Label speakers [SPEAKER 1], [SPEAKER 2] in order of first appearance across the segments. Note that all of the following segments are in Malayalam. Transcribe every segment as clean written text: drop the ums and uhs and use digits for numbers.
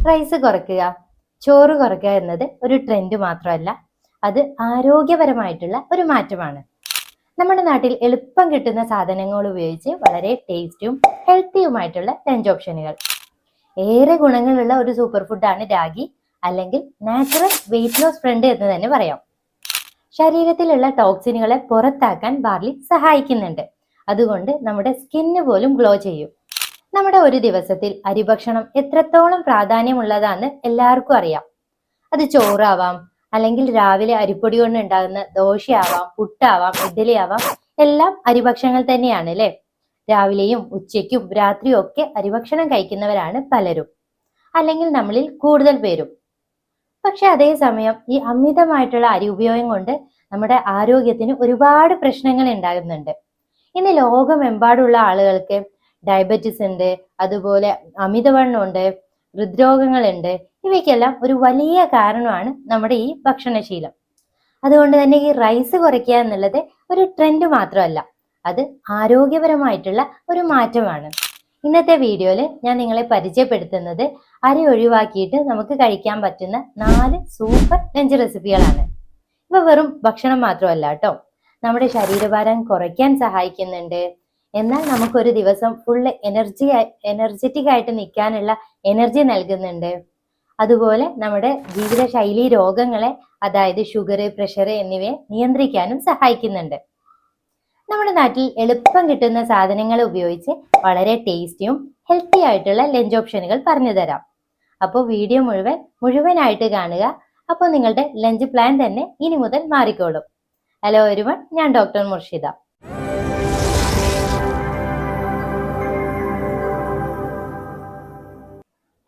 [SPEAKER 1] റൈസ് കുറയ്ക്കുക, ചോറ് കുറയ്ക്കുക എന്നത് ഒരു ട്രെൻഡ് മാത്രമല്ല, അത് ആരോഗ്യപരമായിട്ടുള്ള ഒരു മാറ്റമാണ്. നമ്മുടെ നാട്ടിൽ എളുപ്പം കിട്ടുന്ന സാധനങ്ങൾ ഉപയോഗിച്ച് വളരെ ടേസ്റ്റും ഹെൽത്തിയുമായിട്ടുള്ള ലഞ്ച് ഓപ്ഷനുകൾ. ഏറെ ഗുണങ്ങളുള്ള ഒരു സൂപ്പർ ഫുഡാണ് രാഗി, അല്ലെങ്കിൽ നാച്ചുറൽ വെയിറ്റ് ലോസ് ഫ്രണ്ട് എന്ന് തന്നെ പറയാം. ശരീരത്തിലുള്ള ടോക്സിനുകളെ പുറത്താക്കാൻ ബാർലി സഹായിക്കുന്നുണ്ട്. അതുകൊണ്ട് നമ്മുടെ സ്കിന്ന് പോലും ഗ്ലോ ചെയ്യും. നമ്മുടെ ഒരു ദിവസത്തിൽ അരിഭക്ഷണം എത്രത്തോളം പ്രാധാന്യമുള്ളതാണെന്ന് എല്ലാവർക്കും അറിയാം. അത് ചോറാവാം, അല്ലെങ്കിൽ രാവിലെ അരിപ്പൊടി കൊണ്ട് ഉണ്ടാകുന്ന ദോശയാവാം, പുട്ടാവാം, ഇഡ്ഡലി ആവാം, എല്ലാം അരിഭക്ഷണങ്ങൾ തന്നെയാണ് അല്ലേ? രാവിലെയും ഉച്ചയ്ക്കും രാത്രിയും ഒക്കെ അരിഭക്ഷണം കഴിക്കുന്നവരാണ് പലരും, അല്ലെങ്കിൽ നമ്മളിൽ കൂടുതൽ പേരും. പക്ഷെ അതേസമയം ഈ അമിതമായിട്ടുള്ള അരി ഉപയോഗം കൊണ്ട് നമ്മുടെ ആരോഗ്യത്തിന് ഒരുപാട് പ്രശ്നങ്ങൾ ഉണ്ടാകുന്നുണ്ട്. ഇന്ന് ലോകമെമ്പാടുള്ള ആളുകൾക്ക് ഡയബറ്റിസ് ഉണ്ട്, അതുപോലെ അമിതവണ്ണം ഉണ്ട്, ഹൃദ്രോഗങ്ങളുണ്ട്. ഇവയ്ക്കെല്ലാം ഒരു വലിയ കാരണമാണ് നമ്മുടെ ഈ ഭക്ഷണശീലം. അതുകൊണ്ട് തന്നെ ഈ റൈസ് കുറയ്ക്കുക എന്നുള്ളത് ഒരു ട്രെൻഡ് മാത്രമല്ല, അത് ആരോഗ്യപരമായിട്ടുള്ള ഒരു മാറ്റമാണ്. ഇന്നത്തെ വീഡിയോയിൽ ഞാൻ നിങ്ങളെ പരിചയപ്പെടുത്തുന്നത് അരി ഒഴിവാക്കിയിട്ട് നമുക്ക് കഴിക്കാൻ പറ്റുന്ന 4 സൂപ്പർ ലഞ്ച് റെസിപ്പികളാണ്. ഇവ വെറും ഭക്ഷണം മാത്രമല്ല കേട്ടോ, നമ്മുടെ ശരീരഭാരം കുറയ്ക്കാൻ സഹായിക്കുന്നുണ്ട്. എന്നാൽ നമുക്കൊരു ദിവസം ഫുള്ള് എനർജറ്റിക് ആയിട്ട് നിൽക്കാനുള്ള എനർജി നൽകുന്നുണ്ട്. അതുപോലെ നമ്മുടെ ജീവിതശൈലി രോഗങ്ങളെ, അതായത് ഷുഗർ, പ്രഷർ എന്നിവയെ നിയന്ത്രിക്കാനും സഹായിക്കുന്നുണ്ട്. നമ്മുടെ നാട്ടിൽ എളുപ്പം കിട്ടുന്ന സാധനങ്ങൾ ഉപയോഗിച്ച് വളരെ ടേസ്റ്റിയും ഹെൽത്തി ആയിട്ടുള്ള ലഞ്ച് ഓപ്ഷനുകൾ പറഞ്ഞു തരാം. അപ്പോൾ വീഡിയോ മുഴുവനായിട്ട് കാണുക. അപ്പോൾ നിങ്ങളുടെ ലഞ്ച് പ്ലാൻ തന്നെ ഇനി മുതൽ മാറിക്കോളും. ഹലോ എവരിവൺ, ഞാൻ ഡോക്ടർ മുർഷിദ.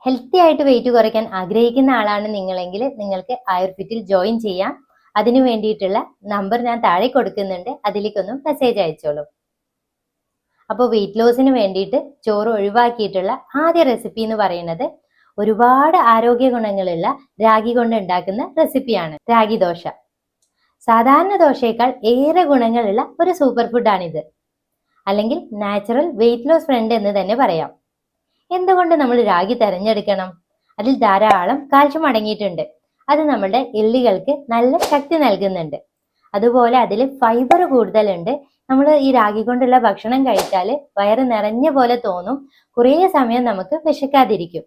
[SPEAKER 1] ഹെൽത്തി ആയിട്ട് വെയിറ്റ് കുറയ്ക്കാൻ ആഗ്രഹിക്കുന്ന ആളാണ് നിങ്ങളെങ്കിൽ നിങ്ങൾക്ക് ആയുർഫിറ്റിൽ ജോയിൻ ചെയ്യാം. അതിനു വേണ്ടിയിട്ടുള്ള നമ്പർ ഞാൻ താഴെ കൊടുക്കുന്നുണ്ട്, അതിലേക്കൊന്നും മെസ്സേജ് അയച്ചോളൂ. അപ്പോൾ വെയിറ്റ് ലോസിന് വേണ്ടിയിട്ട് ചോറ് ഒഴിവാക്കിയിട്ടുള്ള ആദ്യ റെസിപ്പി എന്ന് പറയുന്നത് ഒരുപാട് ആരോഗ്യ ഗുണങ്ങളുള്ള രാഗി കൊണ്ട് ഉണ്ടാക്കുന്ന റെസിപ്പിയാണ് രാഗി ദോശ. സാധാരണ ദോശയേക്കാൾ ഏറെ ഗുണങ്ങളുള്ള ഒരു സൂപ്പർ ഫുഡാണിത്, അല്ലെങ്കിൽ നാച്ചുറൽ വെയിറ്റ് ലോസ് ഫ്രണ്ട് എന്ന് തന്നെ പറയാം. എന്തുകൊണ്ട് നമ്മൾ രാഗി തിരഞ്ഞെടുക്കണം? അതിൽ ധാരാളം കാൽഷ്യം അടങ്ങിയിട്ടുണ്ട്. അത് നമ്മുടെ എല്ലുകൾക്ക് നല്ല ശക്തി നൽകുന്നുണ്ട്. അതുപോലെ അതിൽ ഫൈബർ കൂടുതലുണ്ട്. നമ്മൾ ഈ രാഗി കൊണ്ടുള്ള ഭക്ഷണം കഴിച്ചാൽ വയറ് നിറഞ്ഞ പോലെ തോന്നും, കുറേ സമയം നമുക്ക് വിശക്കാതിരിക്കും.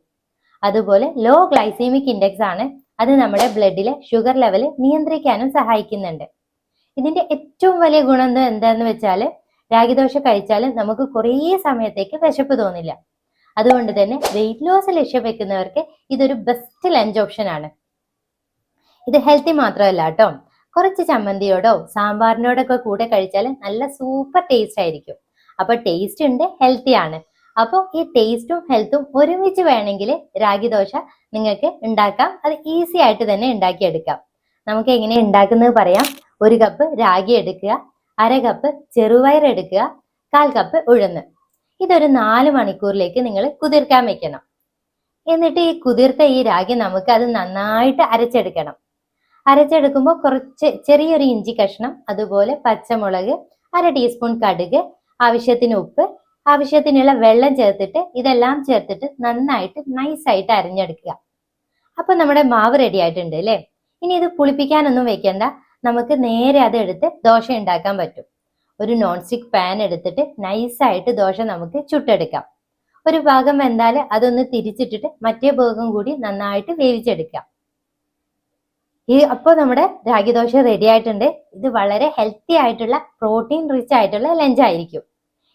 [SPEAKER 1] അതുപോലെ ലോ ഗ്ലൈസീമിക് ഇൻഡെക്സ് ആണ്. അത് നമ്മുടെ ബ്ലഡിലെ ഷുഗർ ലെവൽ നിയന്ത്രിക്കാനും സഹായിക്കുന്നുണ്ട്. ഇതിന്റെ ഏറ്റവും വലിയ ഗുണം എന്താന്ന് വെച്ചാൽ രാഗി ദോശ കഴിച്ചാൽ നമുക്ക് കുറേ സമയത്തേക്ക് വിശപ്പ് തോന്നില്ല. അതുകൊണ്ട് തന്നെ വെയിറ്റ് ലോസ് ലക്ഷ്യം വെക്കുന്നവർക്ക് ഇതൊരു ബെസ്റ്റ് ലഞ്ച് ഓപ്ഷൻ ആണ്. ഇത് ഹെൽത്തി മാത്രമല്ല കേട്ടോ, കുറച്ച് ചമ്മന്തിയോടോ സാമ്പാറിനോടൊക്കെ കൂടെ കഴിച്ചാൽ നല്ല സൂപ്പർ ടേസ്റ്റ് ആയിരിക്കും. അപ്പൊ ടേസ്റ്റ് ഉണ്ട്, ഹെൽത്തി ആണ്. അപ്പോൾ ഈ ടേസ്റ്റും ഹെൽത്തും ഒരുമിച്ച് വേണമെങ്കിൽ രാഗി ദോശ നിങ്ങൾക്ക് ഉണ്ടാക്കാം. അത് ഈസി ആയിട്ട് തന്നെ ഉണ്ടാക്കിയെടുക്കാം. നമുക്ക് എങ്ങനെ ഉണ്ടാക്കുന്നത് പറയാം. 1 കപ്പ് രാഗി എടുക്കുക, 1/2 കപ്പ് ചെറുപയർ എടുക്കുക, 1/4 കപ്പ് ഉഴുന്ന്. ഇതൊരു 4 മണിക്കൂറിലേക്ക് നിങ്ങൾ കുതിർക്കാൻ വെക്കണം. എന്നിട്ട് ഈ കുതിർത്ത ഈ രാഗി നമുക്ക് അത് നന്നായിട്ട് അരച്ചെടുക്കണം. അരച്ചെടുക്കുമ്പോൾ കുറച്ച് ചെറിയൊരു ഇഞ്ചി കഷ്ണം, അതുപോലെ പച്ചമുളക്, 1/2 ടീസ്പൂൺ കടുക്, ആവശ്യത്തിന് ഉപ്പ്, ആവശ്യത്തിനുള്ള വെള്ളം ചേർത്തിട്ട് ഇതെല്ലാം ചേർത്തിട്ട് നന്നായിട്ട് നൈസായിട്ട് അരഞ്ഞെടുക്കുക. അപ്പൊ നമ്മുടെ മാവ് റെഡി ആയിട്ടുണ്ട് അല്ലേ? ഇനി ഇത് പുളിപ്പിക്കാനൊന്നും വെക്കണ്ട, നമുക്ക് നേരെ അത് എടുത്ത് ദോശ ഉണ്ടാക്കാൻ പറ്റും. ഒരു നോൺ സ്റ്റിക്ക് പാൻ എടുത്തിട്ട് നൈസായിട്ട് ദോശ നമുക്ക് ചുട്ടെടുക്കാം. ഒരു ഭാഗം വെന്താൽ അതൊന്ന് തിരിച്ചിട്ടിട്ട് മറ്റേ ഭാഗം കൂടി നന്നായിട്ട് വേവിച്ചെടുക്കാം. അപ്പോൾ നമ്മുടെ രാഗി ദോശ റെഡി ആയിട്ടുണ്ട്. ഇത് വളരെ ഹെൽത്തി ആയിട്ടുള്ള പ്രോട്ടീൻ റിച്ച് ആയിട്ടുള്ള ലഞ്ച് ആയിരിക്കും.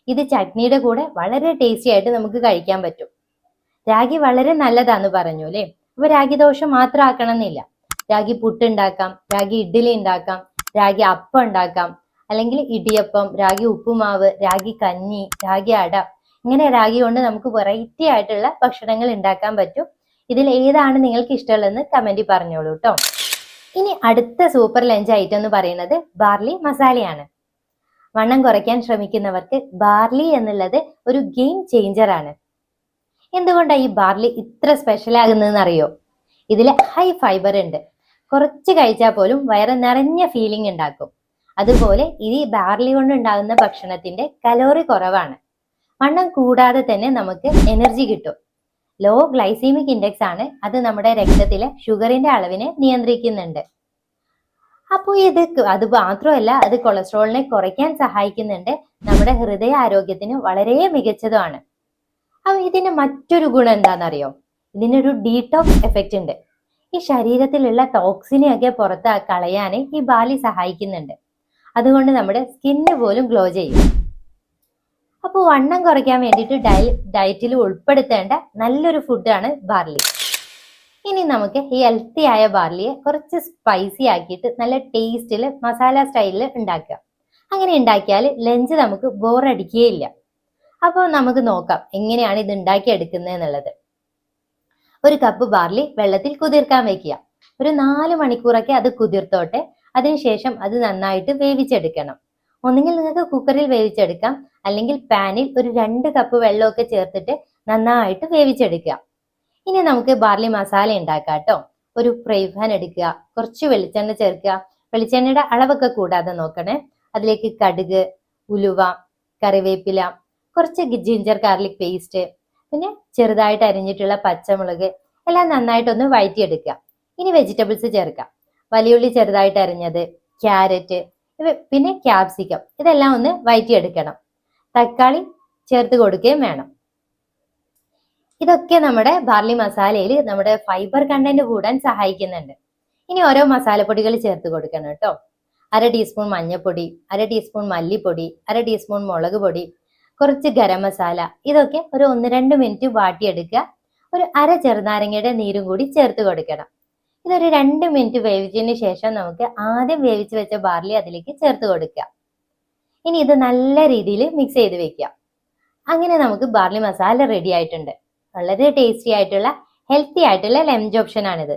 [SPEAKER 1] ഇത് ചട്നിയുടെ കൂടെ വളരെ ടേസ്റ്റി ആയിട്ട് നമുക്ക് കഴിക്കാൻ പറ്റും. രാഗി വളരെ നല്ലതാന്ന് പറഞ്ഞു അല്ലേ? അപ്പൊ രാഗി ദോശ മാത്രം ആക്കണം എന്നില്ല. രാഗി പുട്ട് ഉണ്ടാക്കാം, രാഗി ഇഡ്ഡലി ഉണ്ടാക്കാം, രാഗി അപ്പം ഉണ്ടാക്കാം, അല്ലെങ്കിൽ ഇടിയപ്പം, രാഗി ഉപ്പുമാവ്, രാഗി കഞ്ഞി, രാഗി അട, ഇങ്ങനെ രാഗി കൊണ്ട് നമുക്ക് വെറൈറ്റി ആയിട്ടുള്ള ഭക്ഷണങ്ങൾ ഉണ്ടാക്കാൻ പറ്റും. ഇതിൽ ഏതാണ് നിങ്ങൾക്ക് ഇഷ്ടമുള്ളതെന്ന് കമന്റിൽ പറഞ്ഞോളൂ കേട്ടോ. ഇനി അടുത്ത സൂപ്പർ ലഞ്ച് ഐറ്റം എന്ന് പറയുന്നത് ബാർലി മസാലയാണ്. വണ്ണം കുറയ്ക്കാൻ ശ്രമിക്കുന്നവർക്ക് ബാർലി എന്നുള്ളത് ഒരു ഗെയിം ചേഞ്ചർ ആണ്. എന്തുകൊണ്ടാണ് ഈ ബാർലി ഇത്ര സ്പെഷ്യൽ ആകുന്നതെന്ന് അറിയോ? ഇതിൽ ഹൈ ഫൈബർ ഉണ്ട്. കുറച്ച് കഴിച്ചാൽ പോലും വയറ് നിറഞ്ഞ ഫീലിംഗ് ഉണ്ടാക്കും. അതുപോലെ ഈ ബാർലി കൊണ്ട് ഉണ്ടാകുന്ന ഭക്ഷണത്തിന്റെ കലോറി കുറവാണ്. വണ്ണം കൂടാതെ തന്നെ നമുക്ക് എനർജി കിട്ടും. ലോ ഗ്ലൈസീമിക് ഇൻഡെക്സ് ആണ്. അത് നമ്മുടെ രക്തത്തിലെ ഷുഗറിന്റെ അളവിനെ നിയന്ത്രിക്കുന്നുണ്ട്. അപ്പോൾ അത് മാത്രമല്ല, അത് കൊളസ്ട്രോളിനെ കുറയ്ക്കാൻ സഹായിക്കുന്നുണ്ട്. നമ്മുടെ ഹൃദയ ആരോഗ്യത്തിന് വളരെ മികച്ചതുമാണ്. അപ്പൊ ഇതിന് മറ്റൊരു ഗുണം എന്താണെന്നറിയോ? ഇതിനൊരു ഡീടോക്സ് എഫക്റ്റ് ഉണ്ട്. ഈ ശരീരത്തിലുള്ള ടോക്സിനെയൊക്കെ പുറത്ത് കളയാൻ ഈ ബാർലി സഹായിക്കുന്നുണ്ട്. അതുകൊണ്ട് നമ്മുടെ സ്കിന്ന് പോലും ഗ്ലോ ചെയ്യും. അപ്പോൾ വണ്ണം കുറയ്ക്കാൻ വേണ്ടിയിട്ട് ഡയറ്റിൽ ഉൾപ്പെടുത്തേണ്ട നല്ലൊരു ഫുഡാണ് ബാർലി. ഇനി നമുക്ക് ഈ ഹെൽത്തി ആയ ബാർലിയെ കുറച്ച് സ്പൈസി ആക്കിയിട്ട് നല്ല ടേസ്റ്റിൽ മസാല സ്റ്റൈലിൽ ഉണ്ടാക്കുക. അങ്ങനെ ഉണ്ടാക്കിയാൽ ലഞ്ച് നമുക്ക് ബോറടിക്കുകയില്ല. അപ്പോൾ നമുക്ക് നോക്കാം എങ്ങനെയാണ് ഇത് ഉണ്ടാക്കിയെടുക്കുന്നത് എന്നുള്ളത്. ഒരു കപ്പ് ബാർലി വെള്ളത്തിൽ കുതിർക്കാൻ വെക്കുക. ഒരു 4 മണിക്കൂറൊക്കെ അത് കുതിർത്തോട്ടെ. അതിനുശേഷം അത് നന്നായിട്ട് വേവിച്ചെടുക്കണം. ഒന്നുകിൽ നിങ്ങൾക്ക് കുക്കറിൽ വേവിച്ചെടുക്കാം, അല്ലെങ്കിൽ പാനിൽ ഒരു 2 കപ്പ് വെള്ളമൊക്കെ ചേർത്തിട്ട് നന്നായിട്ട് വേവിച്ചെടുക്കുക. ഇനി നമുക്ക് ബാർലി മസാല ഉണ്ടാക്കാം കേട്ടോ. ഒരു ഫ്രൈ പാൻ എടുക്കുക, കുറച്ച് വെളിച്ചെണ്ണ ചേർക്കുക. വെളിച്ചെണ്ണയുടെ അളവൊക്കെ കൂടാതെ നോക്കണേ. അതിലേക്ക് കടുക്, ഉലുവ, കറിവേപ്പില, കുറച്ച് ജിഞ്ചർ ഗാർലിക് പേസ്റ്റ്, പിന്നെ ചെറുതായിട്ട് അരിഞ്ഞിട്ടുള്ള പച്ചമുളക് എല്ലാം നന്നായിട്ടൊന്ന് വഴറ്റിയെടുക്കുക. ഇനി വെജിറ്റബിൾസ് ചേർക്കാം. വലിയുള്ളി ചെറുതായിട്ട് അരിഞ്ഞത്, ക്യാരറ്റ്, പിന്നെ ക്യാപ്സിക്കം, ഇതെല്ലാം ഒന്ന് വഴറ്റിയെടുക്കണം. തക്കാളി ചേർത്ത് കൊടുക്കുകയും വേണം. ഇതൊക്കെ നമ്മുടെ ബാർലി മസാലയിൽ നമ്മുടെ ഫൈബർ കണ്ടന്റ് കൂടാൻ സഹായിക്കുന്നുണ്ട്. ഇനി ഓരോ മസാലപ്പൊടികൾ ചേർത്ത് കൊടുക്കണം കേട്ടോ. 1/2 ടീസ്പൂൺ മഞ്ഞൾപ്പൊടി, 1/2 ടീസ്പൂൺ മല്ലിപ്പൊടി, 1/2 ടീസ്പൂൺ മുളക് പൊടി, കുറച്ച് ഗരം മസാല. ഇതൊക്കെ ഒരു 1-2 മിനിറ്റ് വാട്ടിയെടുക്കുക. ഒരു 1/2 ചെറുനാരങ്ങയുടെ നീരും കൂടി ചേർത്ത് കൊടുക്കണം. ഇതൊരു 2 മിനിറ്റ് വേവിച്ചതിന് ശേഷം നമുക്ക് ആദ്യം വേവിച്ച് വെച്ച ബാർലി അതിലേക്ക് ചേർത്ത് കൊടുക്കുക. ഇനി ഇത് നല്ല രീതിയിൽ മിക്സ് ചെയ്ത് വെക്കുക. അങ്ങനെ നമുക്ക് ബാർലി മസാല റെഡി ആയിട്ടുണ്ട്. വളരെ ടേസ്റ്റി ആയിട്ടുള്ള ഹെൽത്തി ആയിട്ടുള്ള ലഞ്ച് ഓപ്ഷൻ ആണിത്.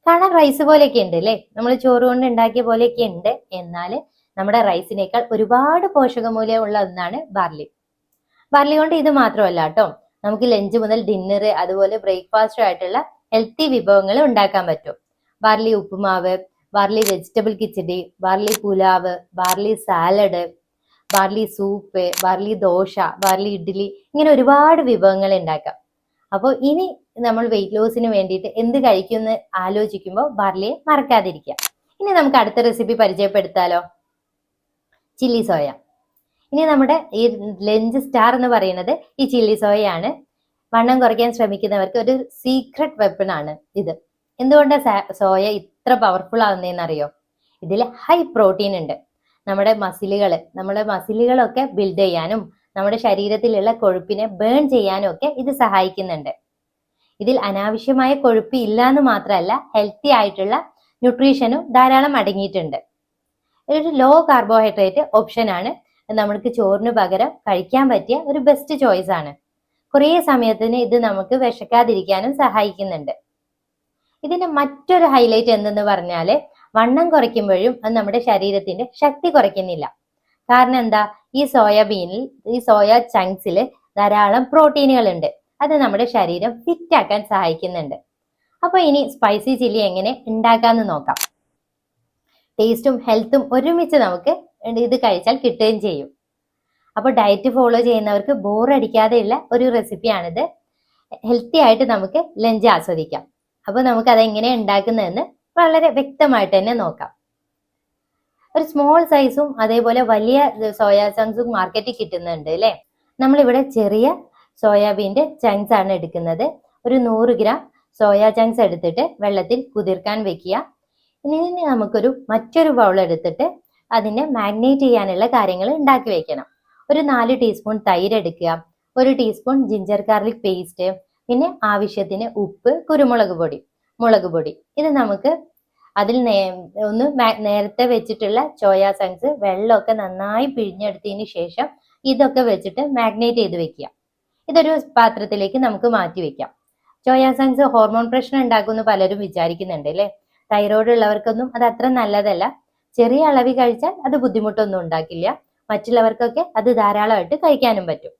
[SPEAKER 1] കാണാൻ റൈസ് പോലെയൊക്കെ ഉണ്ട് അല്ലേ, നമ്മൾ ചോറ് കൊണ്ട് ഉണ്ടാക്കിയ പോലെയൊക്കെ ഉണ്ട്. എന്നാൽ നമ്മുടെ റൈസിനേക്കാൾ ഒരുപാട് പോഷകമൂല്യമുള്ള ഒന്നാണ് ബാർലി. ബാർലി കൊണ്ട് ഇത് മാത്രമല്ല കേട്ടോ, നമുക്ക് ലഞ്ച് മുതൽ ഡിന്നർ അതുപോലെ ബ്രേക്ക്ഫാസ്റ്റ് ആയിട്ടുള്ള ഹെൽത്തി വിഭവങ്ങൾ ഉണ്ടാക്കാൻ പറ്റും. ബാർലി ഉപ്പുമാവ്, ബാർലി വെജിറ്റബിൾ കിച്ചടി, barley pulao, barley salad, barley soup, barley dosa, barley idli, ഇങ്ങനെ ഒരുപാട് വിഭവങ്ങൾ ഉണ്ടാക്കാം. അപ്പോൾ ഇനി നമ്മൾ വെയിറ്റ് ലോസിന് വേണ്ടിയിട്ട് എന്ത് കഴിക്കുമെന്ന് ആലോചിക്കുമ്പോൾ ബാർലിയെ മറക്കാതിരിക്കുക. ഇനി നമുക്ക് അടുത്ത റെസിപ്പി പരിചയപ്പെടുത്താലോ. Chilli soya. ഇനി നമ്മുടെ ഈ ലഞ്ച് സ്റ്റാർ എന്ന് പറയുന്നത് ഈ ചില്ലി സോയയാണ്. വണ്ണം കുറയ്ക്കാൻ ശ്രമിക്കുന്നവർക്ക് ഒരു സീക്രട്ട് വെപ്പൺ ആണ് ഇത്. എന്തുകൊണ്ടാണ് സോയ ഇത്ര പവർഫുൾ ആവുന്നതെന്ന് അറിയോ? ഇതിൽ ഹൈ പ്രോട്ടീൻ ഉണ്ട്. നമ്മുടെ മസിലുകളൊക്കെ ബിൽഡ് ചെയ്യാനും നമ്മുടെ ശരീരത്തിലുള്ള കൊഴുപ്പിനെ ബേൺ ചെയ്യാനും ഒക്കെ ഇത് സഹായിക്കുന്നുണ്ട്. ഇതിൽ അനാവശ്യമായ കൊഴുപ്പ് ഇല്ല എന്ന് മാത്രമല്ല, ഹെൽത്തി ആയിട്ടുള്ള ന്യൂട്രീഷനും ധാരാളം അടങ്ങിയിട്ടുണ്ട്. ഒരു ലോ കാർബോഹൈഡ്രേറ്റ് ഓപ്ഷൻ ആണ്. നമുക്ക് ചോറിന് പകരം കഴിക്കാൻ പറ്റിയ ഒരു ബെസ്റ്റ് ചോയ്സ് ആണ്. കുറേ സമയത്തിന് ഇത് നമുക്ക് വിശക്കാതിരിക്കാനും സഹായിക്കുന്നുണ്ട്. ഇതിന്റെ മറ്റൊരു ഹൈലൈറ്റ് എന്തെന്ന് പറഞ്ഞാല്, വണ്ണം കുറയ്ക്കുമ്പോഴും അത് നമ്മുടെ ശരീരത്തിന്റെ ശക്തി കുറയ്ക്കുന്നില്ല. കാരണം എന്താ? ഈ സോയ ചങ്ക്സിൽ ധാരാളം പ്രോട്ടീനുകൾ ഉണ്ട്. അത് നമ്മുടെ ശരീരം ഫിറ്റ് ആക്കാൻ സഹായിക്കുന്നുണ്ട്. അപ്പൊ ഇനി സ്പൈസി ചില്ലി എങ്ങനെ ഉണ്ടാക്കാന്ന് നോക്കാം. ടേസ്റ്റും ഹെൽത്തും ഒരുമിച്ച് നമുക്ക് ഇത് കഴിച്ചാൽ കിട്ടുകയും ചെയ്യും. അപ്പോൾ ഡയറ്റ് ഫോളോ ചെയ്യുന്നവർക്ക് ബോറടിക്കാതെയുള്ള ഒരു റെസിപ്പിയാണിത്. ഹെൽത്തി ആയിട്ട് നമുക്ക് ലഞ്ച് ആസ്വദിക്കാം. അപ്പോൾ നമുക്ക് അതെങ്ങനെ ഉണ്ടാക്കുന്നതെന്ന് വളരെ വ്യക്തമായിട്ട് തന്നെ നോക്കാം. ഒരു സ്മോൾ സൈസും അതേപോലെ വലിയ സോയാ ചങ്ക്സും മാർക്കറ്റിൽ കിട്ടുന്നുണ്ട് അല്ലേ. നമ്മളിവിടെ ചെറിയ സോയാബീന്റെ ചങ്ക്സ് ആണ് എടുക്കുന്നത്. ഒരു 100 ഗ്രാം സോയാ ചങ്ക്സ് എടുത്തിട്ട് വെള്ളത്തിൽ കുതിർക്കാൻ വെക്കുക. ഇനി നമുക്കൊരു മറ്റൊരു ബൗൾ എടുത്തിട്ട് അതിനെ മാഗ്നേറ്റ് ചെയ്യാനുള്ള കാര്യങ്ങൾ ഉണ്ടാക്കി വെക്കണം. ഒരു 4 ടീസ്പൂൺ തൈര് എടുക്കുക, 1 ടീസ്പൂൺ ജിഞ്ചർ ഗാർലിക് പേസ്റ്റ്, പിന്നെ ആവശ്യത്തിന് ഉപ്പ്, കുരുമുളക് പൊടി, മുളക് പൊടി. ഇത് നമുക്ക് അതിൽ നേരത്തെ വെച്ചിട്ടുള്ള സോയാ ചങ്ക്സ് വെള്ളമൊക്കെ നന്നായി പിഴിഞ്ഞെടുത്തതിന് ശേഷം ഇതൊക്കെ വെച്ചിട്ട് മാഗ്നേറ്റ് ചെയ്ത് വെക്കുക. ഇതൊരു പാത്രത്തിലേക്ക് നമുക്ക് മാറ്റി വെക്കാം. സോയാ ചങ്ക്സ് ഹോർമോൺ പ്രശ്നം ഉണ്ടാക്കുമെന്ന് പലരും വിചാരിക്കുന്നുണ്ട് അല്ലേ. തൈറോയ്ഡ് ഉള്ളവർക്കൊന്നും അത് അത്ര നല്ലതല്ല. ചെറിയ അളവിൽ കഴിച്ചാൽ അത് ബുദ്ധിമുട്ടൊന്നും ഉണ്ടാക്കില്ല. മറ്റുള്ളവർക്കൊക്കെ അത് ധാരാളമായിട്ട് കഴിക്കാനും പറ്റും.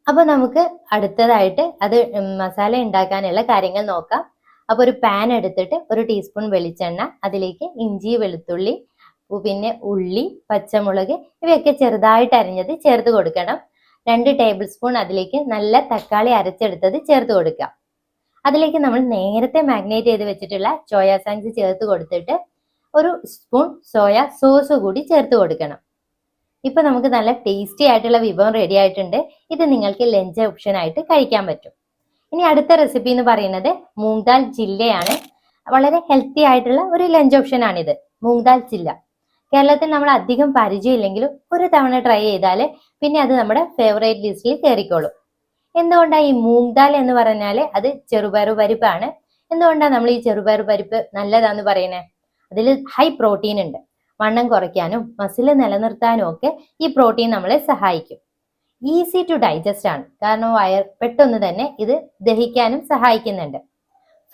[SPEAKER 1] അപ്പൊ നമുക്ക് അടുത്തതായിട്ട് അത് മസാല ഉണ്ടാക്കാനുള്ള കാര്യങ്ങൾ നോക്കാം. അപ്പൊ ഒരു പാൻ എടുത്തിട്ട് 1 ടീസ്പൂൺ വെളിച്ചെണ്ണ, അതിലേക്ക് ഇഞ്ചി, വെളുത്തുള്ളി, പിന്നെ ഉള്ളി, പച്ചമുളക് ഇവയൊക്കെ ചെറുതായിട്ട് അരിഞ്ഞത് ചേർത്ത് കൊടുക്കണം. 2 ടേബിൾ സ്പൂൺ അതിലേക്ക് നല്ല തക്കാളി അരച്ചെടുത്തത് ചേർത്ത് കൊടുക്കുക. അതിലേക്ക് നമ്മൾ നേരത്തെ മാഗ്നേറ്റ് ചെയ്ത് വെച്ചിട്ടുള്ള സോയ ചങ്ക്സ് ചേർത്ത് കൊടുത്തിട്ട് 1 സ്പൂൺ സോയ സോസ് കൂടി ചേർത്ത് കൊടുക്കണം. ഇപ്പൊ നമുക്ക് നല്ല ടേസ്റ്റി ആയിട്ടുള്ള വിഭവം റെഡി ആയിട്ടുണ്ട്. ഇത് നിങ്ങൾക്ക് ലഞ്ച് ഓപ്ഷൻ ആയിട്ട് കഴിക്കാൻ പറ്റും. ഇനി അടുത്ത റെസിപ്പി എന്ന് പറയുന്നത് മൂങ് ദാൽ ചില്ലയാണ്. വളരെ ഹെൽത്തി ആയിട്ടുള്ള ഒരു ലഞ്ച് ഓപ്ഷൻ ആണിത്. മൂങ് ദാൽ ചില്ല കേരളത്തിൽ നമ്മൾ അധികം പരിചയമില്ലെങ്കിലും ഒരു തവണ ട്രൈ ചെയ്താൽ പിന്നെ അത് നമ്മുടെ ഫേവറേറ്റ് ലിസ്റ്റിൽ കയറിക്കോളും. എന്തുകൊണ്ടാണ് ഈ മൂങ് ദാൽ എന്ന് പറഞ്ഞാല് അത് ചെറുപയർ പരിപ്പാണ്. എന്തുകൊണ്ടാണ് നമ്മൾ ഈ ചെറുപയർ പരിപ്പ് നല്ലതാന്ന് പറയുന്നത്? അതിൽ ഹൈ പ്രോട്ടീൻ ഉണ്ട്. വണ്ണം കുറയ്ക്കാനും മസിൽ നിലനിർത്താനും ഒക്കെ ഈ പ്രോട്ടീൻ നമ്മളെ സഹായിക്കും. ഈസി ടു ഡൈജസ്റ്റ് ആണ്, കാരണം പെട്ടെന്ന് തന്നെ ഇത് ദഹിക്കാനും സഹായിക്കുന്നുണ്ട്.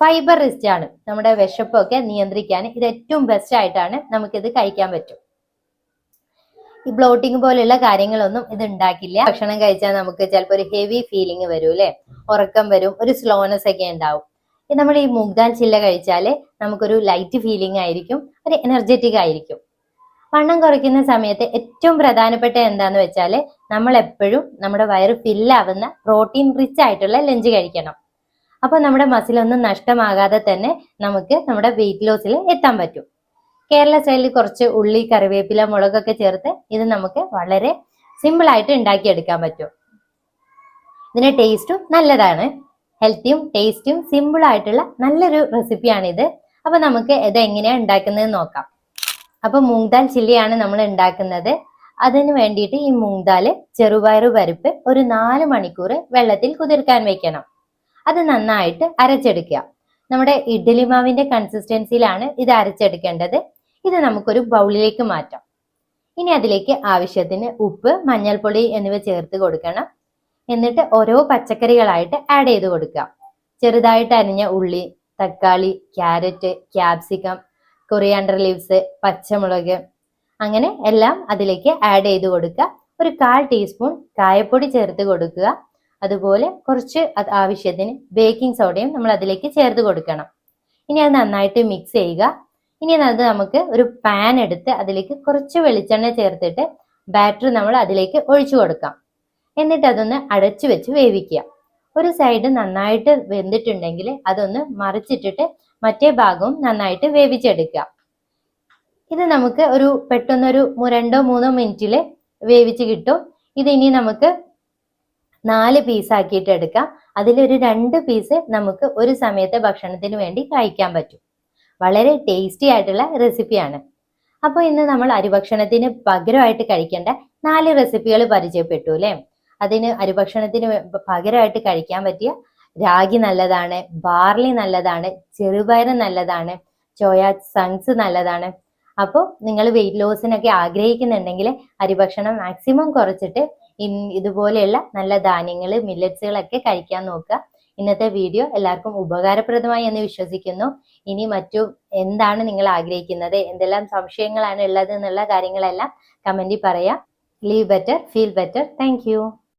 [SPEAKER 1] ഫൈബർ റിച്ച് ആണ്, നമ്മുടെ വിശപ്പൊക്കെ നിയന്ത്രിക്കാൻ ഇത് ഏറ്റവും ബെസ്റ്റ് ആയിട്ടാണ് നമുക്കിത് കഴിക്കാൻ പറ്റും. ഈ ബ്ലോട്ടിങ് പോലെയുള്ള കാര്യങ്ങളൊന്നും ഇത് ഉണ്ടാക്കില്ല. ഭക്ഷണം കഴിച്ചാൽ നമുക്ക് ചിലപ്പോൾ ഒരു ഹെവി ഫീലിംഗ് വരും അല്ലെ, ഉറക്കം വരും, ഒരു സ്ലോനെസ് ഒക്കെ ഉണ്ടാവും. നമ്മൾ ഈ മൂങ് ദാൽ ചില്ല കഴിച്ചാല് നമുക്കൊരു ലൈറ്റ് ഫീലിംഗ് ആയിരിക്കും, ഒരു എനർജറ്റിക് ആയിരിക്കും. വണ്ണം കുറയ്ക്കുന്ന സമയത്ത് ഏറ്റവും പ്രധാനപ്പെട്ട എന്താന്ന് വെച്ചാല് നമ്മൾ എപ്പോഴും നമ്മുടെ വയറ് ഫില്ലാവുന്ന പ്രോട്ടീൻ റിച്ച് ആയിട്ടുള്ള ലഞ്ച് കഴിക്കണം. അപ്പൊ നമ്മുടെ മസിലൊന്നും നഷ്ടമാകാതെ തന്നെ നമുക്ക് നമ്മുടെ വെയിറ്റ് ലോസിൽ എത്താൻ പറ്റും. കേരള സ്റ്റൈലിൽ കുറച്ച് ഉള്ളി, കറിവേപ്പില, മുളകൊക്കെ ചേർത്ത് ഇത് നമുക്ക് വളരെ സിമ്പിൾ ആയിട്ട് ഉണ്ടാക്കിയെടുക്കാൻ പറ്റും. ഇതിന്റെ ടേസ്റ്റും നല്ലതാണ്. ഹെൽത്തിയും ടേസ്റ്റും സിമ്പിൾ ആയിട്ടുള്ള നല്ലൊരു റെസിപ്പിയാണിത്. അപ്പൊ നമുക്ക് ഇത് എങ്ങനെയാണ് ഉണ്ടാക്കുന്നത് നോക്കാം. അപ്പൊ മൂങ് ദാൽ ചില്ലിയാണ് നമ്മൾ ഉണ്ടാക്കുന്നത്. അതിന് വേണ്ടിയിട്ട് ഈ മൂങ് ദാല് ചെറുപയർ പരിപ്പ് ഒരു 4 മണിക്കൂർ വെള്ളത്തിൽ കുതിർക്കാൻ വെക്കണം. അത് നന്നായിട്ട് അരച്ചെടുക്കുക. നമ്മുടെ ഇഡ്ഡലി മാവിന്റെ കൺസിസ്റ്റൻസിയിലാണ് ഇത് അരച്ചെടുക്കേണ്ടത്. ഇത് നമുക്കൊരു ബൗളിലേക്ക് മാറ്റാം. ഇനി അതിലേക്ക് ആവശ്യത്തിന് ഉപ്പ്, മഞ്ഞൾപ്പൊടി എന്നിവ ചേർത്ത് കൊടുക്കണം. എന്നിട്ട് ഓരോ പച്ചക്കറികളായിട്ട് ആഡ് ചെയ്ത് കൊടുക്കുക. ചെറുതായിട്ട് അരിഞ്ഞ ഉള്ളി, തക്കാളി, ക്യാരറ്റ്, ക്യാപ്സിക്കം, കൊറിയാണ്ടർ ലീവ്സ്, പച്ചമുളക്, അങ്ങനെ എല്ലാം അതിലേക്ക് ആഡ് ചെയ്ത് കൊടുക്കുക. ഒരു 1/4 ടീസ്പൂൺ കായപ്പൊടി ചേർത്ത് കൊടുക്കുക. അതുപോലെ കുറച്ച് ആവശ്യത്തിന് ബേക്കിംഗ് സോഡയും നമ്മൾ അതിലേക്ക് ചേർത്ത് കൊടുക്കണം. ഇനി അത് നന്നായിട്ട് മിക്സ് ചെയ്യുക. ഇനി അത് നമുക്ക് ഒരു പാൻ എടുത്ത് അതിലേക്ക് കുറച്ച് വെളിച്ചെണ്ണ ചേർത്തിട്ട് ബാറ്റർ നമ്മൾ അതിലേക്ക് ഒഴിച്ചു കൊടുക്കാം. എന്നിട്ട് അതൊന്ന് അടച്ചു വെച്ച് വേവിക്കുക. ഒരു സൈഡ് നന്നായിട്ട് വെന്തിട്ടുണ്ടെങ്കിൽ അതൊന്ന് മറിച്ചിട്ടിട്ട് മറ്റേ ഭാഗവും നന്നായിട്ട് വേവിച്ചെടുക്കുക. ഇത് നമുക്ക് പെട്ടെന്നൊരു 2-3 മിനിറ്റിൽ വേവിച്ച് കിട്ടും. ഇത് ഇനി നമുക്ക് 4 പീസാക്കിയിട്ട് എടുക്കാം. അതിലൊരു 2 പീസ് നമുക്ക് ഒരു സമയത്തെ ഭക്ഷണത്തിന് വേണ്ടി കഴിക്കാൻ പറ്റും. വളരെ ടേസ്റ്റി ആയിട്ടുള്ള റെസിപ്പിയാണ്. അപ്പോൾ ഇന്ന് നമ്മൾ അരിഭക്ഷണത്തിന് പകരമായിട്ട് കഴിക്കേണ്ട 4 റെസിപ്പികൾ പരിചയപ്പെട്ടു അല്ലേ. അതിന് അരിഭക്ഷണത്തിന് പകരമായിട്ട് കഴിക്കാൻ പറ്റിയ രാഗി നല്ലതാണ്, ബാർലി നല്ലതാണ്, ചെറുപയർ നല്ലതാണ്, സോയ ചങ്ക്സ് നല്ലതാണ്. അപ്പോൾ നിങ്ങൾ വെയിറ്റ് ലോസിനൊക്കെ ആഗ്രഹിക്കുന്നുണ്ടെങ്കിൽ അരിഭക്ഷണം മാക്സിമം കുറച്ചിട്ട് ഇതുപോലെയുള്ള നല്ല ധാന്യങ്ങൾ, മില്ലറ്റ്സുകളൊക്കെ കഴിക്കാൻ നോക്കുക. ഇന്നത്തെ വീഡിയോ എല്ലാവർക്കും ഉപകാരപ്രദമായി എന്ന് വിശ്വസിക്കുന്നു. ഇനി എന്താണ് നിങ്ങൾ ആഗ്രഹിക്കുന്നത്, എന്തെല്ലാം സംശയങ്ങളാണ് ഉള്ളത് എന്നുള്ള കാര്യങ്ങളെല്ലാം കമന്റിൽ പറയാം. Leave better, feel better. Thank you.